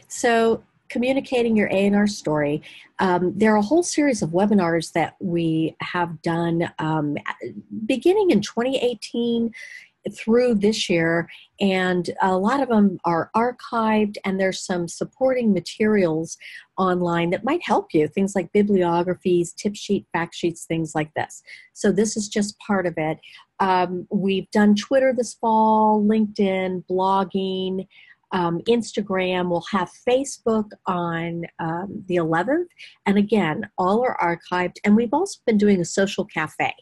So communicating your A&R story, there are a whole series of webinars that we have done beginning in 2018 through this year, and a lot of them are archived, and there's some supporting materials online that might help you, things like bibliographies, tip sheet, fact sheets, things like this. So this is just part of it. We've done Twitter this fall, LinkedIn, blogging, Instagram. We'll have Facebook on the 11th, and again, all are archived. And we've also been doing a social cafe,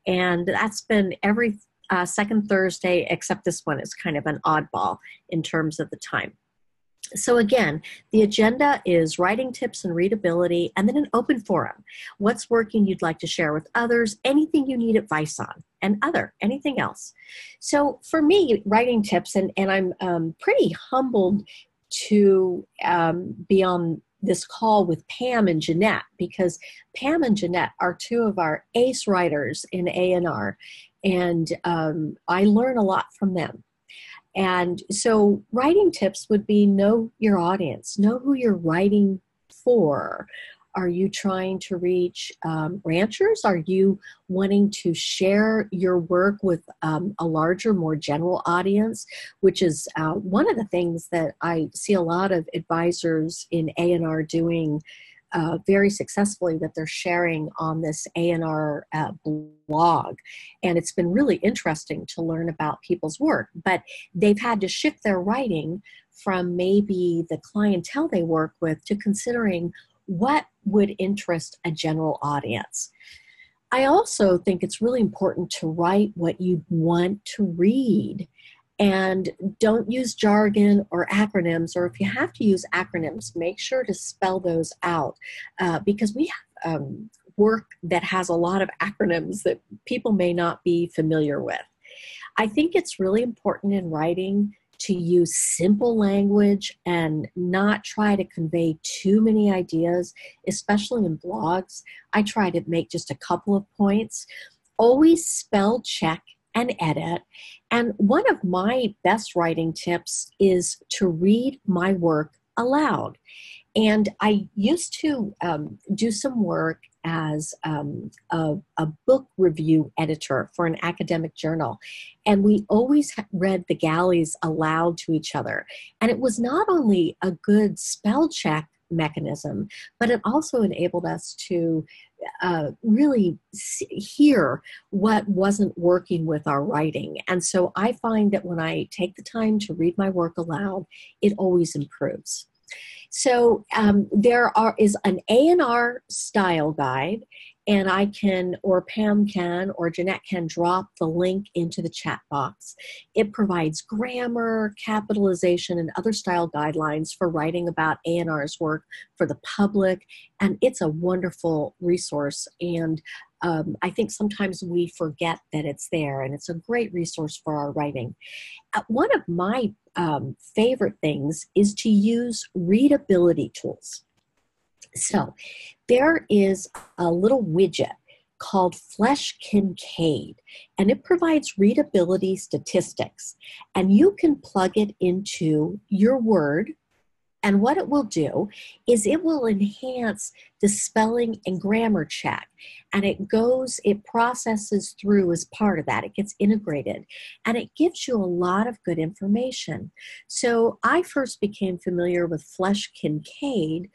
and that's been every second Thursday, except this one is kind of an oddball in terms of the time. So again, the agenda is writing tips and readability, and then an open forum. What's working you'd like to share with others, anything you need advice on, and anything else. So for me, writing tips, and I'm pretty humbled to be on this call with Pam and Jeanette, because Pam and Jeanette are two of our ace writers in A&R, and I learn a lot from them. And so writing tips would be know your audience, know who you're writing for. Are you trying to reach ranchers? Are you wanting to share your work with a larger, more general audience, which is one of the things that I see a lot of advisors in A&R doing very successfully, that they're sharing on this A&R blog. And it's been really interesting to learn about people's work, but they've had to shift their writing from maybe the clientele they work with to considering what would interest a general audience. I also think it's really important to write what you want to read, and don't use jargon or acronyms, or if you have to use acronyms, make sure to spell those out, because we have work that has a lot of acronyms that people may not be familiar with. I think it's really important in writing to use simple language and not try to convey too many ideas, especially in blogs. I try to make just a couple of points. Always spell check and edit. And one of my best writing tips is to read my work aloud. And I used to do some work as a book review editor for an academic journal. And we always read the galleys aloud to each other. And it was not only a good spell check mechanism, but it also enabled us to really hear what wasn't working with our writing. And so I find that when I take the time to read my work aloud, it always improves. So there is an A&R style guide, and I can, or Pam can, or Jeanette can drop the link into the chat box. It provides grammar, capitalization, and other style guidelines for writing about A&R's work for the public, and it's a wonderful resource. And I think sometimes we forget that it's there, and it's a great resource for our writing. One of my favorite things is to use readability tools. So there is a little widget called Flesh Kincaid, and it provides readability statistics, and you can plug it into your Word. And what it will do is it will enhance the spelling and grammar check. And it processes through as part of that. It gets integrated. And it gives you a lot of good information. So I first became familiar with Flesh Kincaid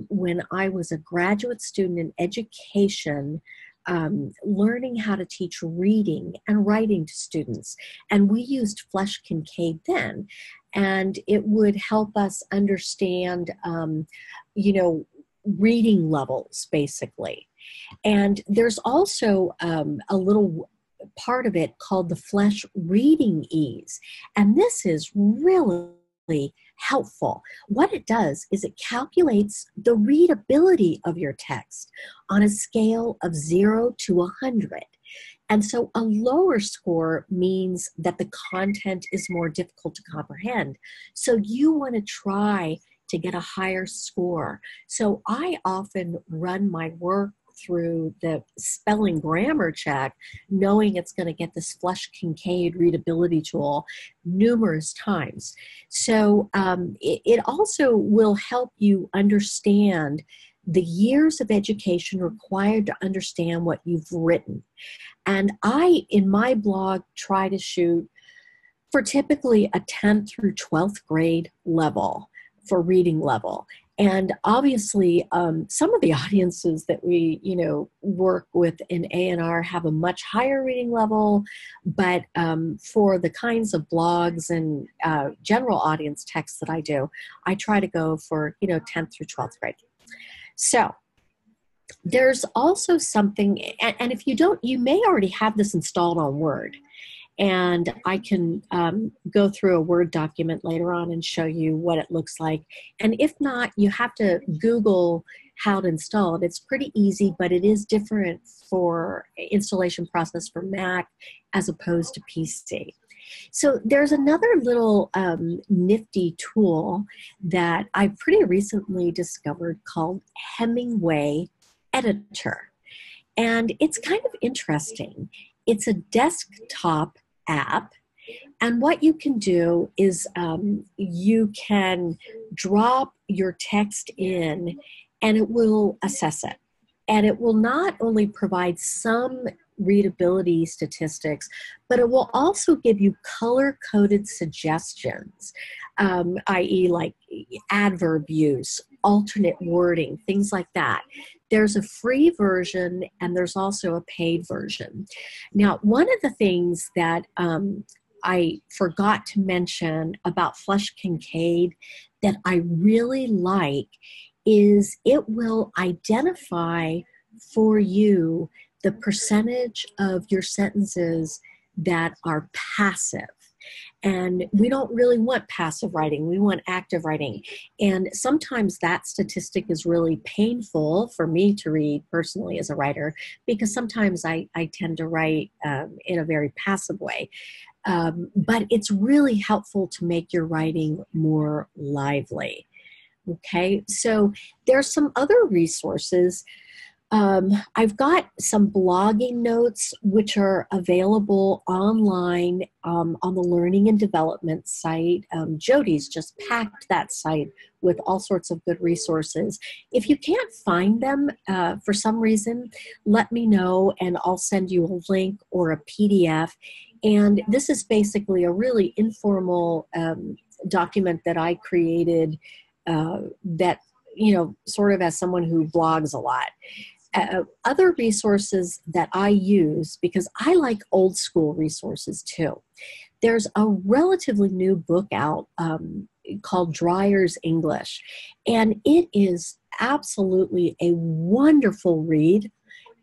when I was a graduate student in education, learning how to teach reading and writing to students. And we used Flesh Kincaid then. And it would help us understand, reading levels, basically. And there's also a little part of it called the Flesh Reading Ease. And this is really helpful. What it does is it calculates the readability of your text on a scale of 0 to 100. And so a lower score means that the content is more difficult to comprehend. So you want to try to get a higher score. So I often run my work through the spelling grammar check, knowing it's going to get this Flesch-Kincaid readability tool numerous times. So it also will help you understand the years of education required to understand what you've written. And I, in my blog, try to shoot for typically a 10th through 12th grade level for reading level. And obviously, some of the audiences that we, work with in A&R have a much higher reading level, but for the kinds of blogs and general audience texts that I do, I try to go for, 10th through 12th grade. So there's also something, and if you don't, you may already have this installed on Word. And I can go through a Word document later on and show you what it looks like. And if not, you have to Google how to install it. It's pretty easy, but it is different for installation process for Mac as opposed to PC. So there's another little nifty tool that I pretty recently discovered called Hemingway Editor. And it's kind of interesting. It's a desktop app, and what you can do is you can drop your text in and it will assess it. And it will not only provide some readability statistics, but it will also give you color-coded suggestions, i.e. like adverb use, alternate wording, things like that. There's a free version and there's also a paid version. Now, one of the things that I forgot to mention about Flesch-Kincaid that I really like is it will identify for you the percentage of your sentences that are passive. And we don't really want passive writing. We want active writing. And sometimes that statistic is really painful for me to read personally as a writer, because sometimes I tend to write in a very passive way. But it's really helpful to make your writing more lively. Okay, so there's some other resources. I've got some blogging notes which are available online on the Learning and Development site. Jody's just packed that site with all sorts of good resources. If you can't find them for some reason, let me know and I'll send you a link or a PDF. And this is basically a really informal document that I created that, sort of as someone who blogs a lot. Other resources that I use, because I like old school resources too. There's a relatively new book out called Dreyer's English, and it is absolutely a wonderful read.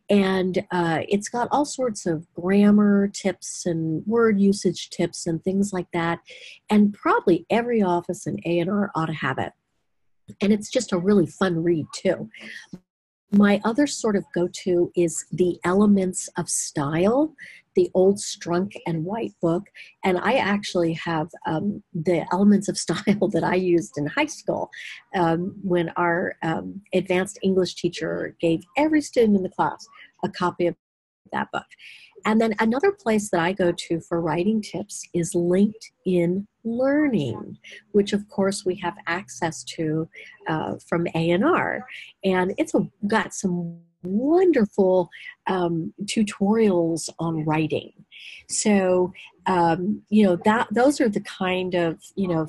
And it's got all sorts of grammar tips and word usage tips and things like that. And probably every office in A&R ought to have it. And it's just a really fun read too. My other sort of go-to is The Elements of Style, the old Strunk and White book. And I actually have the Elements of Style that I used in high school when our advanced English teacher gave every student in the class a copy of that book. And then another place that I go to for writing tips is LinkedIn Learning, which of course we have access to from A&R. And it's got some wonderful tutorials on writing. So, those are the kind of,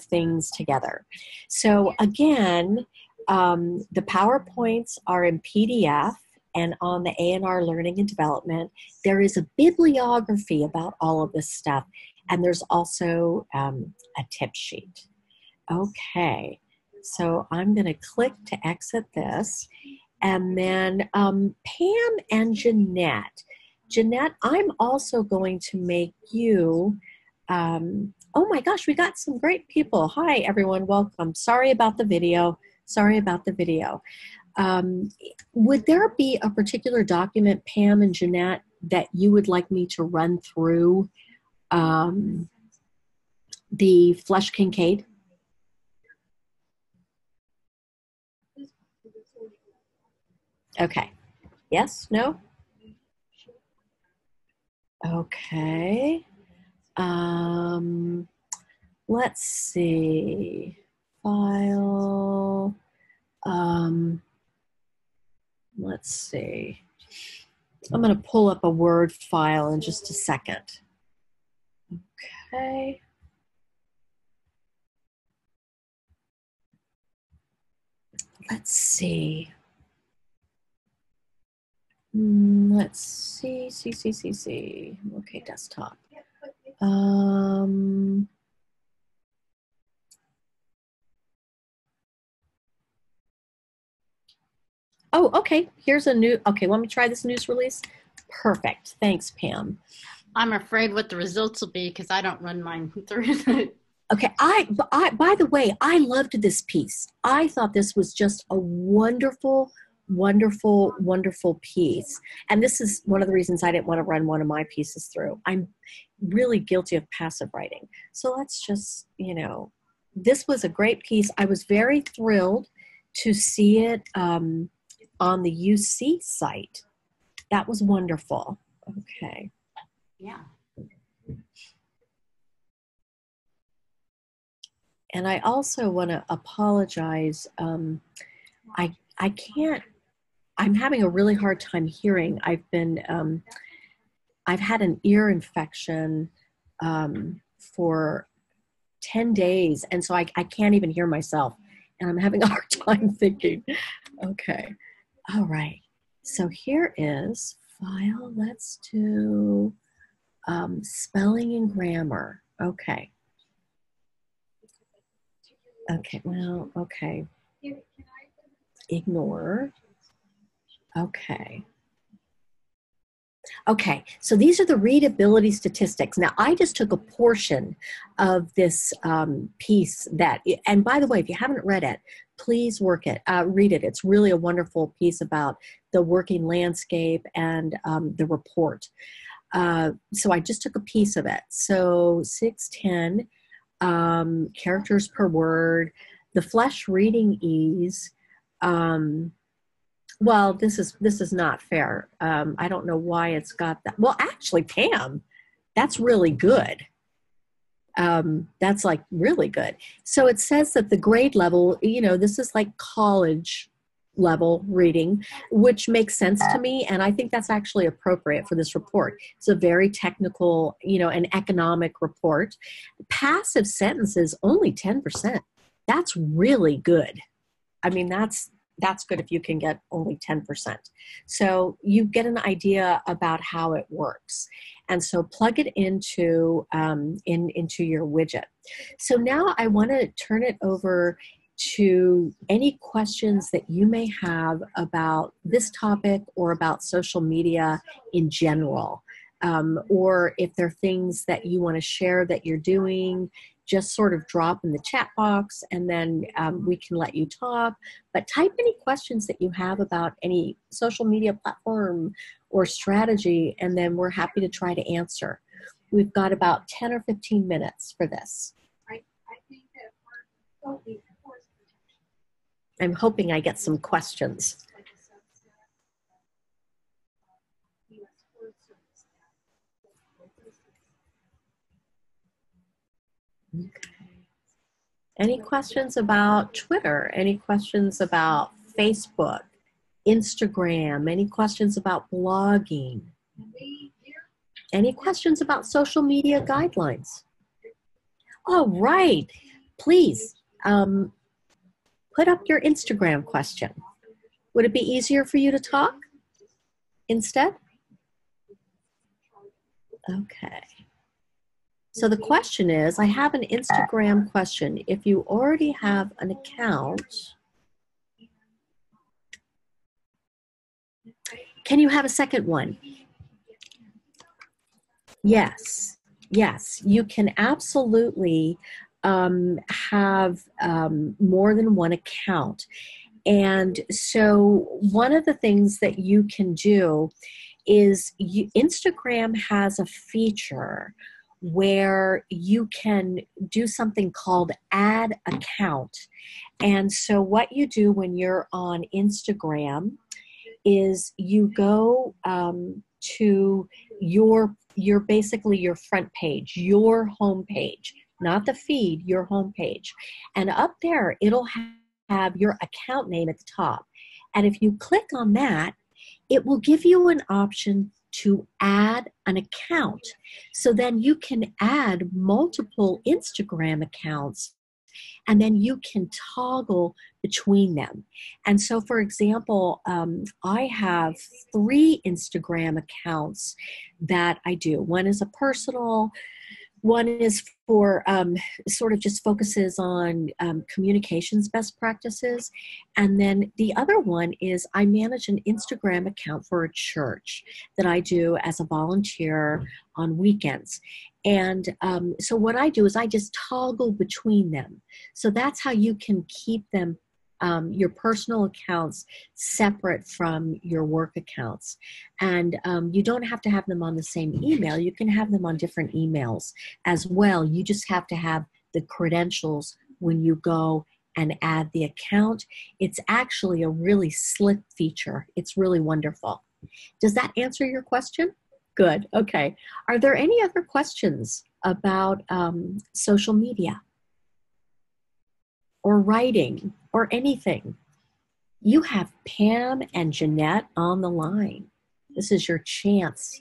things together. So again, the PowerPoints are in PDF. And on the A&R Learning and Development, there is a bibliography about all of this stuff. And there's also a tip sheet. Okay, so I'm going to click to exit this. And then Pam and Jeanette. Jeanette, I'm also going to make you, oh my gosh, we got some great people. Hi, everyone, welcome. Sorry about the video. Would there be a particular document, Pam and Jeanette, that you would like me to run through the Flesch-Kincaid? Okay. Yes? No? Okay. Um, let's see. File. Um, let's see. I'm going to pull up a Word file in just a second. Okay. Let's see. Let's see. Okay, desktop. Oh, okay. Here's a new, okay, let me try this news release. Perfect. Thanks, Pam. I'm afraid what the results will be because I don't run mine through. Okay, by the way, I loved this piece. I thought this was just a wonderful, wonderful piece. And this is one of the reasons I didn't want to run one of my pieces through. I'm really guilty of passive writing. So let's just, this was a great piece. I was very thrilled to see it on the UC site. That was wonderful. Okay. Yeah. And I also want to apologize. I can't, I'm having a really hard time hearing. I've had an ear infection for 10 days. And so I can't even hear myself. And I'm having a hard time thinking. Okay. All right. So here is file. Let's do spelling and grammar. Okay. Okay. Well, okay. Ignore. Okay. Okay, so these are the readability statistics. Now, I just took a portion of this piece and by the way, if you haven't read it, please read it. It's really a wonderful piece about the working landscape and the report. So I just took a piece of it. So 610 characters per word, the flesh reading ease. Well, this is not fair. I don't know why it's got that. Well, actually, Pam, that's really good. That's like really good. So it says that the grade level, this is like college level reading, which makes sense to me. And I think that's actually appropriate for this report. It's a very technical, an economic report. Passive sentences, only 10%. That's really good. I mean, that's good if you can get only 10%. So you get an idea about how it works. And so plug it into your widget. So now I want to turn it over to any questions that you may have about this topic or about social media in general. Or if there are things that you want to share that you're doing, just sort of drop in the chat box and then we can let you talk. But type any questions that you have about any social media platform or strategy, and then we're happy to try to answer. We've got about 10 or 15 minutes for this. I'm hoping I get some questions. Okay. Any questions about Twitter? Any questions about Facebook, Instagram? Any questions about blogging? Any questions about social media guidelines? All right. Please put up your Instagram question. Would it be easier for you to talk instead? Okay. So the question is, I have an Instagram question. If you already have an account, can you have a second one? Yes, you can absolutely have more than one account. And so one of the things that you can do is Instagram has a feature where you can do something called add account. And so what you do when you're on Instagram is you go to your basically your front page, your home page, not the feed, your home page. And up there, it'll have your account name at the top. And if you click on that, it will give you an option to add an account. So then you can add multiple Instagram accounts, and then you can toggle between them. And so, for example, I have 3 Instagram accounts that I do. One is a personal, one is for sort of just focuses on communications best practices. And then the other one is I manage an Instagram account for a church that I do as a volunteer on weekends. And so what I do is I just toggle between them. So that's how you can keep them, your personal accounts, separate from your work accounts. And you don't have to have them on the same email. You can have them on different emails as well. You just have to have the credentials when you go and add the account. It's actually a really slick feature. It's really wonderful. Does that answer your question? Good. Okay. Are there any other questions about social media or writing or anything? You have Pam and Jeanette on the line. This is your chance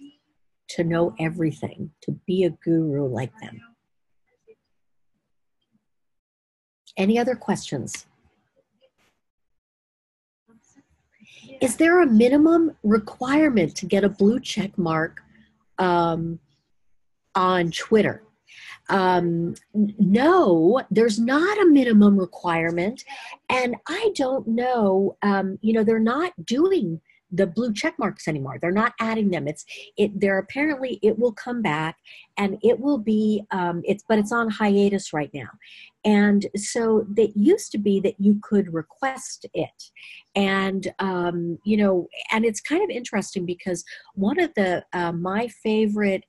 to know everything, to be a guru like them. Any other questions? Is there a minimum requirement to get a blue check mark on Twitter? No, there's not a minimum requirement. And I don't know, they're not doing the blue check marks anymore. They're not adding them. They're apparently, it will come back, and it will be, but it's on hiatus right now. And so that used to be that you could request it. And, and it's kind of interesting because one of my favorite,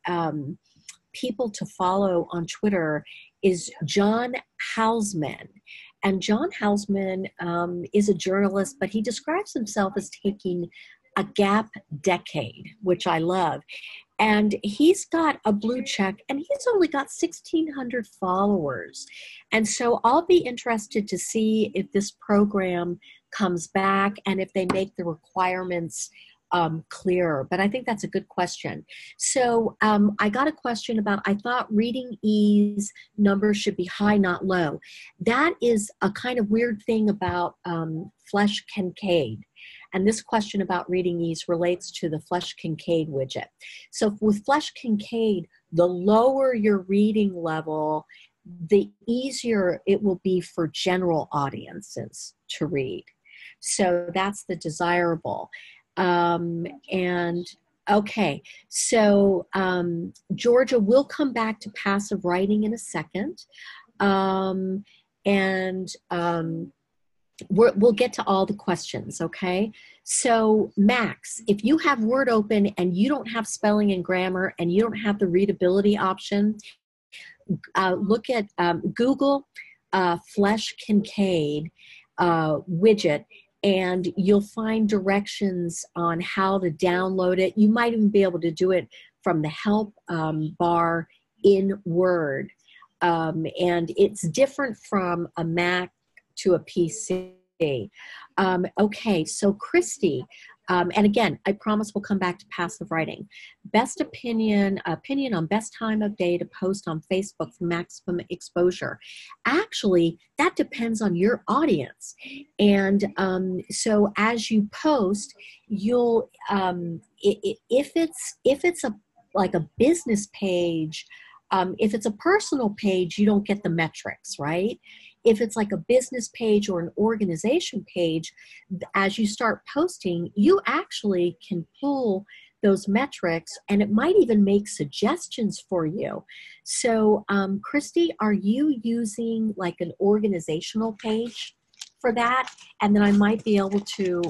people to follow on Twitter is John Hausman. And John Hausman is a journalist, but he describes himself as taking a gap decade, which I love. And he's got a blue check, and he's only got 1,600 followers. And so I'll be interested to see if this program comes back and if they make the requirements clearer. But I think that's a good question. So I got a question about, I thought reading ease numbers should be high, not low. That is a kind of weird thing about Flesch Kincaid. And this question about reading ease relates to the Flesch Kincaid widget. So with Flesch Kincaid, the lower your reading level, the easier it will be for general audiences to read. So that's the desirable. Okay, so Georgia, will come back to passive writing in a second. We'll get to all the questions, okay? So Max, if you have Word open and you don't have spelling and grammar and you don't have the readability option, look at Google Flesch Kincaid widget, and you'll find directions on how to download it. You might even be able to do it from the help bar in Word. And it's different from a Mac to a PC. Okay, so Christy, and again, I promise we'll come back to passive writing. Best opinion on best time of day to post on Facebook for maximum exposure. Actually, that depends on your audience. And so as you post, you'll, if it's like a business page, if it's a personal page, you don't get the metrics, right? If it's like a business page or an organization page, as you start posting, you actually can pull those metrics, and it might even make suggestions for you. So, Christy, are you using like an organizational page for that? And then I might be able to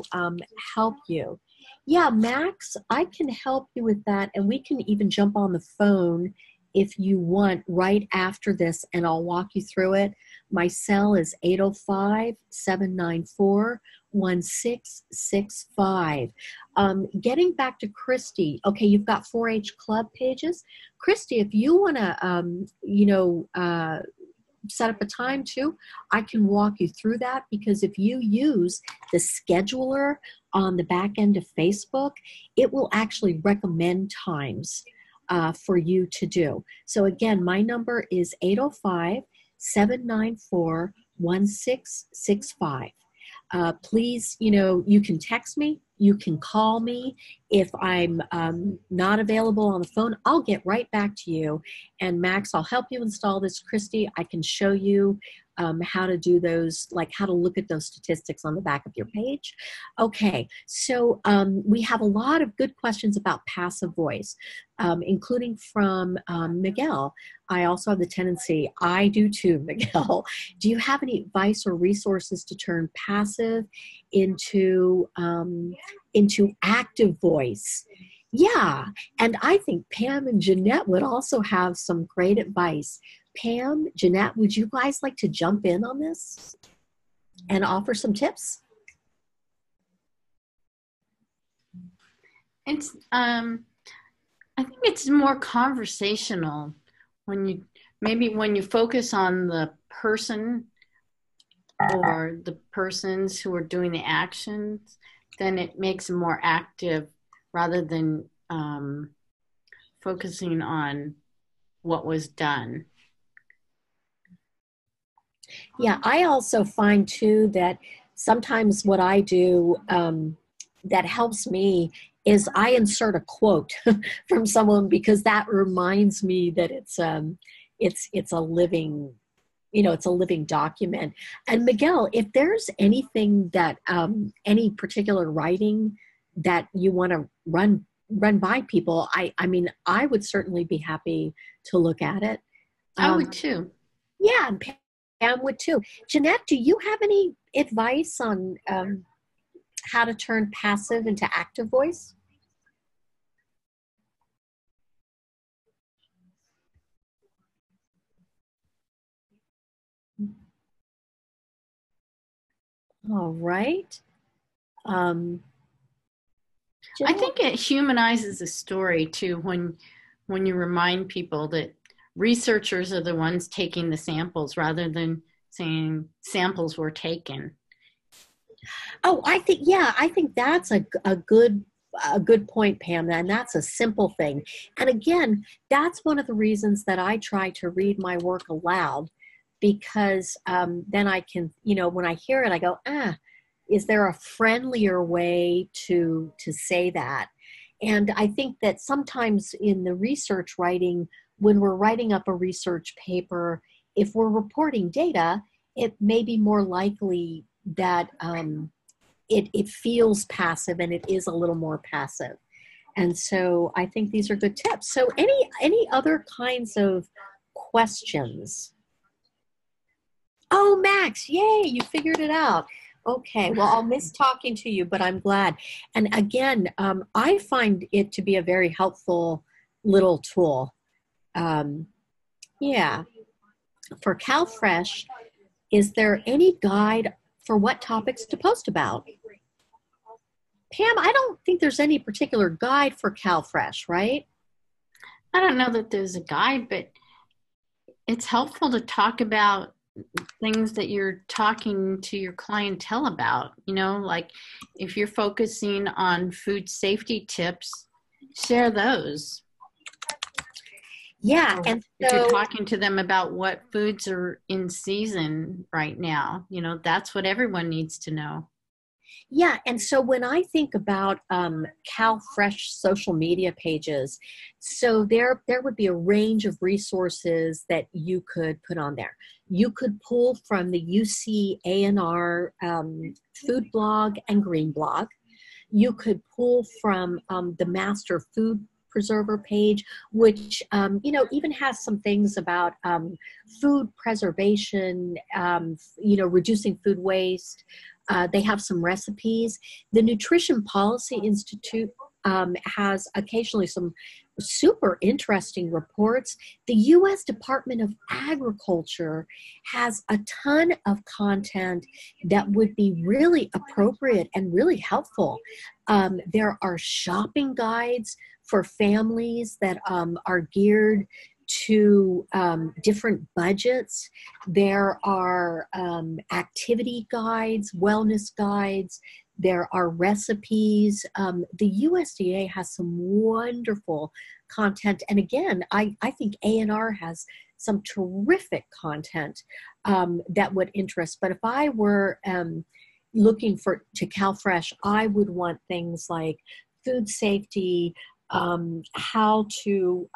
help you. Yeah, Max, I can help you with that, and we can even jump on the phone if you want right after this, and I'll walk you through it. My cell is 805-794-1665. Getting back to Christy, okay, you've got 4-H club pages. Christy, if you want to, set up a time too, I can walk you through that, because if you use the scheduler on the back end of Facebook, it will actually recommend times for you to do. So again, my number is 805-794-1665. Please, you can text me, you can call me. If I'm not available on the phone, I'll get right back to you. And Max, I'll help you install this. Christy, I can show you how to do those, like how to look at those statistics on the back of your page. Okay, so we have a lot of good questions about passive voice, including from Miguel. I also have the tendency, I do too, Miguel. Do you have any advice or resources to turn passive into active voice? Yeah, and I think Pam and Jeanette would also have some great advice. Pam, Jeanette, would you guys like to jump in on this and offer some tips? It's I think it's more conversational when you focus on the person or the persons who are doing the actions, then it makes it more active rather than focusing on what was done. Yeah, I also find too that sometimes what I do that helps me is I insert a quote from someone, because that reminds me that it's a living, it's a living document. And Miguel, if there's anything that any particular writing that you want to run by people, I mean, I would certainly be happy to look at it. I would too. Yeah, and Pam would too. Jeanette, do you have any advice on how to turn passive into active voice? All right. I think it humanizes the story too when you remind people that researchers are the ones taking the samples rather than saying samples were taken. Oh, I think that's a good point, Pam, and that's a simple thing. And again, that's one of the reasons that I try to read my work aloud, because then I can, when I hear it, I go, is there a friendlier way to say that? And I think that sometimes in the research writing, when we're writing up a research paper, if we're reporting data, it may be more likely that it feels passive, and it is a little more passive. And so I think these are good tips. So any other kinds of questions? Oh, Max, yay, you figured it out. Okay, well, I'll miss talking to you, but I'm glad. And again, I find it to be a very helpful little tool. Yeah. For CalFresh, is there any guide for what topics to post about? Pam, I don't think there's any particular guide for CalFresh, right? I don't know that there's a guide, but it's helpful to talk about things that you're talking to your clientele about. Like if you're focusing on food safety tips, share those. Yeah, and if you're talking to them about what foods are in season right now, that's what everyone needs to know. Yeah, and so when I think about CalFresh social media pages, so there would be a range of resources that you could put on there. You could pull from the UC A&R food blog and green blog. You could pull from the Master Food Preserver page, which even has some things about food preservation, reducing food waste. They have some recipes. The Nutrition Policy Institute has occasionally some super interesting reports. The U.S. Department of Agriculture has a ton of content that would be really appropriate and really helpful. There are shopping guides for families that are geared to different budgets. There are activity guides, wellness guides. There are recipes. The USDA has some wonderful content. And again, I think A&R has some terrific content that would interest. But if I were looking to CalFresh, I would want things like food safety, how to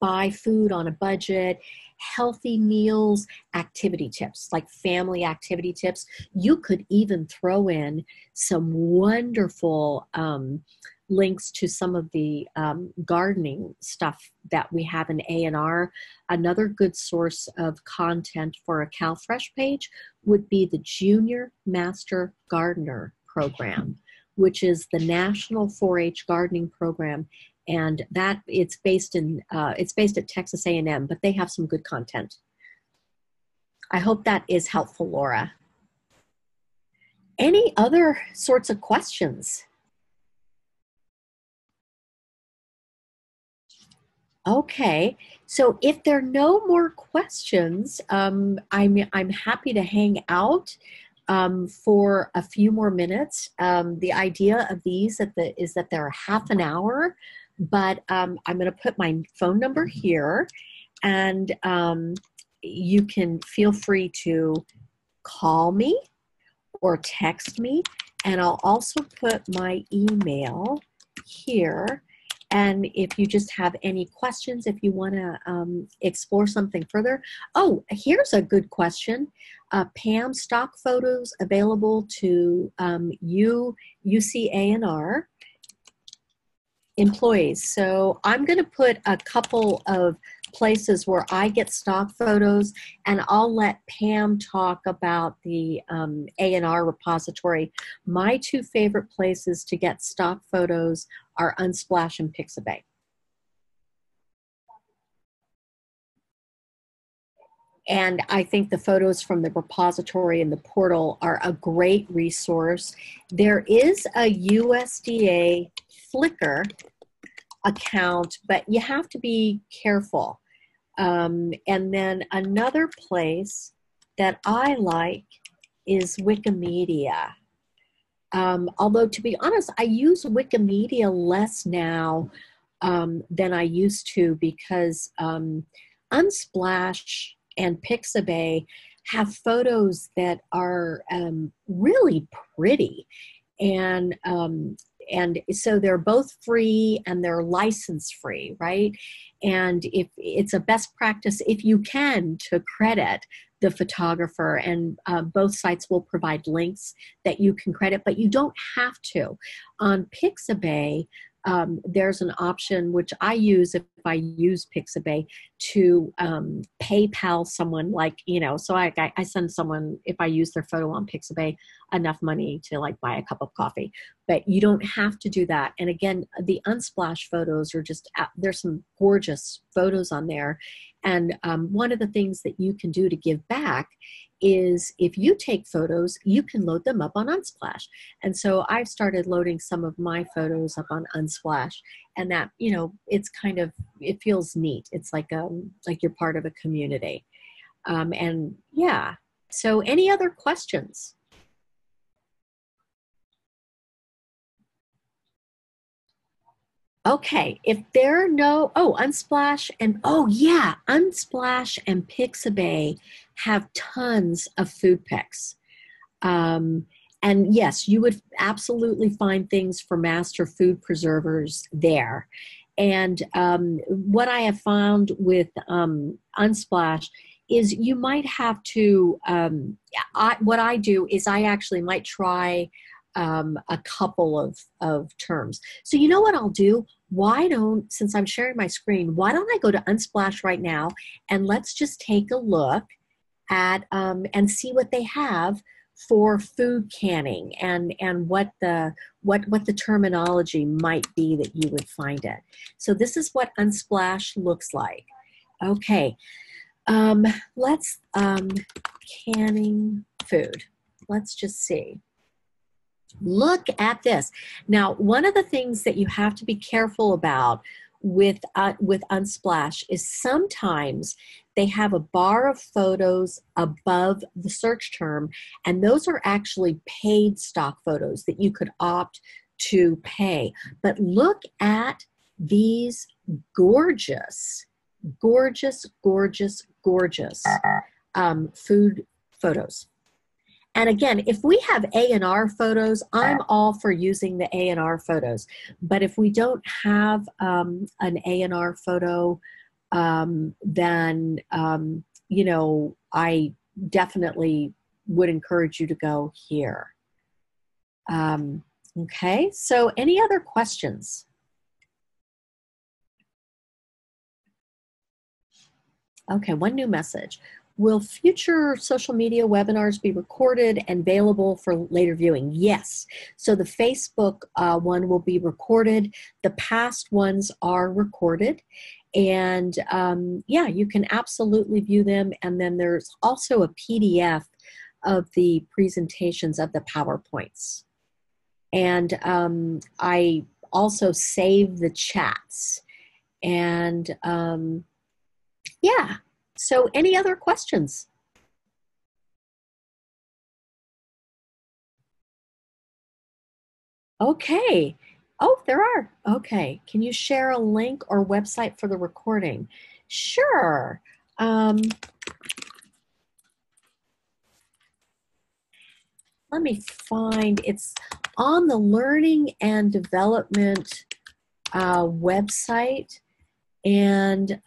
buy food on a budget, healthy meals, activity tips, like family activity tips. You could even throw in some wonderful links to some of the gardening stuff that we have in A&R. Another good source of content for a CalFresh page would be the Junior Master Gardener Program, which is the National 4-H Gardening Program. And that it's based at Texas A&M, but they have some good content. I hope that is helpful, Laura. Any other sorts of questions? Okay, so if there are no more questions, I'm happy to hang out for a few more minutes. The idea of these is that they're half an hour. But I'm going to put my phone number here, and you can feel free to call me or text me, and I'll also put my email here. And if you just have any questions, if you want to explore something further. Oh, here's a good question. Pam, stock photos available to UC A&R employees. So I'm going to put a couple of places where I get stock photos, and I'll let Pam talk about the A&R repository. My two favorite places to get stock photos are Unsplash and Pixabay. And I think the photos from the repository and the portal are a great resource. There is a USDA Flickr account, but you have to be careful. And then another place that I like is Wikimedia. Although, to be honest, I use Wikimedia less now than I used to, because Unsplash and Pixabay have photos that are really pretty. And so they're both free and they're license free, right? And if it's a best practice, if you can, to credit the photographer, and both sites will provide links that you can credit, but you don't have to. On Pixabay, there's an option which I use if I use Pixabay to PayPal someone, like, so I send someone, if I use their photo on Pixabay, enough money to like buy a cup of coffee. But you don't have to do that. And again, the Unsplash photos are just, there's some gorgeous photos on there. And one of the things that you can do to give back is, if you take photos, you can load them up on Unsplash. And so I've started loading some of my photos up on Unsplash, and that, it's kind of, it feels neat. It's like you're part of a community. And yeah, so any other questions? Okay, if there are no, Unsplash and Pixabay have tons of food pics. And yes, you would absolutely find things for master food preservers there. And what I have found with Unsplash is you might have to, what I do is I actually might try a couple of terms. So you know what I'll do? Since I'm sharing my screen, why don't I go to Unsplash right now, and let's just take a look at and see what they have for food canning and what the terminology might be that you would find it. So this is what Unsplash looks like. Okay, let's canning food. Let's just see. Look at this. Now, one of the things that you have to be careful about with Unsplash is sometimes they have a bar of photos above the search term, and those are actually paid stock photos that you could opt to pay. But look at these gorgeous, gorgeous, gorgeous, gorgeous food photos. And again, if we have A&R photos, I'm all for using the A&R photos. But if we don't have an A&R photo, then, you know, I definitely would encourage you to go here. Okay, so any other questions? Okay, one new message. Will future social media webinars be recorded and available for later viewing? Yes. So the Facebook one will be recorded. The past ones are recorded. And yeah, you can absolutely view them. And then there's also a PDF of the presentations of the PowerPoints. And I also save the chats. And yeah. So any other questions? Okay. Oh, there are. Okay. Can you share a link or website for the recording? Sure. Let me find, it's on the Learning and Development website. And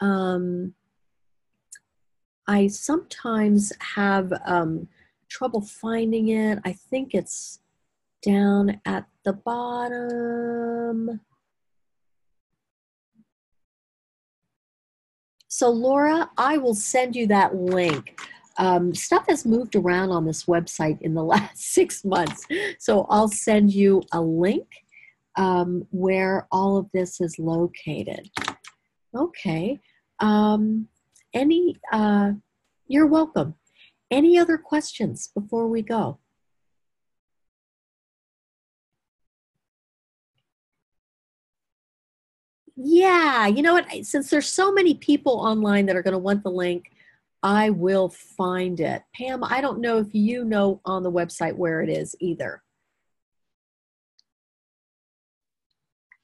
I sometimes have trouble finding it. I think it's down at the bottom. So Laura, I will send you that link. Stuff has moved around on this website in the last 6 months. So I'll send you a link where all of this is located. Okay. You're welcome. Any other questions before we go? Yeah, you know what? Since there's so many people online that are going to want the link, I will find it. Pam, I don't know if you know on the website where it is either.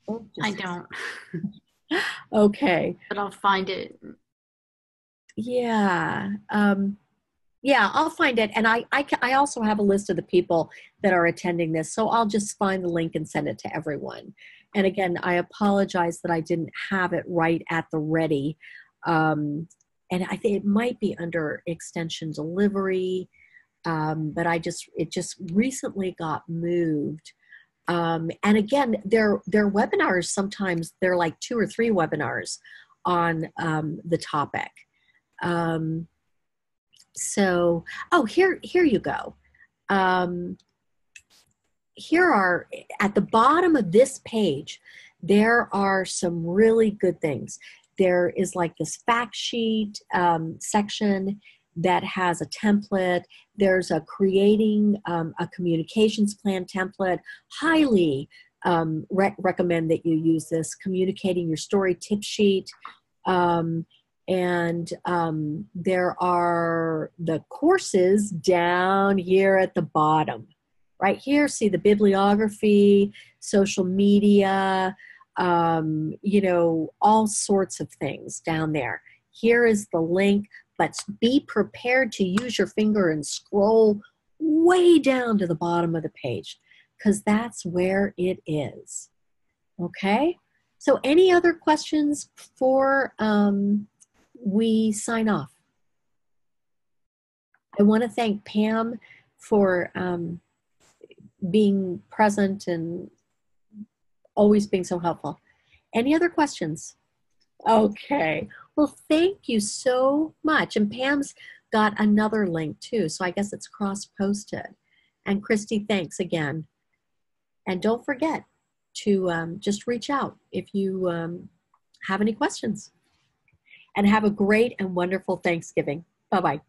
Oh, I don't. Okay. But I'll find it. Yeah. Yeah, I'll find it. And I also have a list of the people that are attending this. So I'll just find the link and send it to everyone. And again, I apologize that I didn't have it right at the ready. And I think it might be under extension delivery. But it just recently got moved. And again, their webinars, sometimes they're like 2 or 3 webinars on the topic. So, oh, here you go. Here are, at the bottom of this page, there are some really good things. There is like this fact sheet section that has a template. There's a creating a communications plan template. Highly recommend that you use this. Communicating your story tip sheet. And there are the courses down here at the bottom. Right here, see the bibliography, social media, you know, all sorts of things down there. Here is the link, but be prepared to use your finger and scroll way down to the bottom of the page, because that's where it is. Okay? So any other questions before we sign off? I want to thank Pam for being present and always being so helpful. Any other questions? Okay. Well, thank you so much. And Pam's got another link too, so I guess it's cross-posted. And Christy, thanks again. And don't forget to just reach out if you have any questions. And have a great and wonderful Thanksgiving. Bye-bye.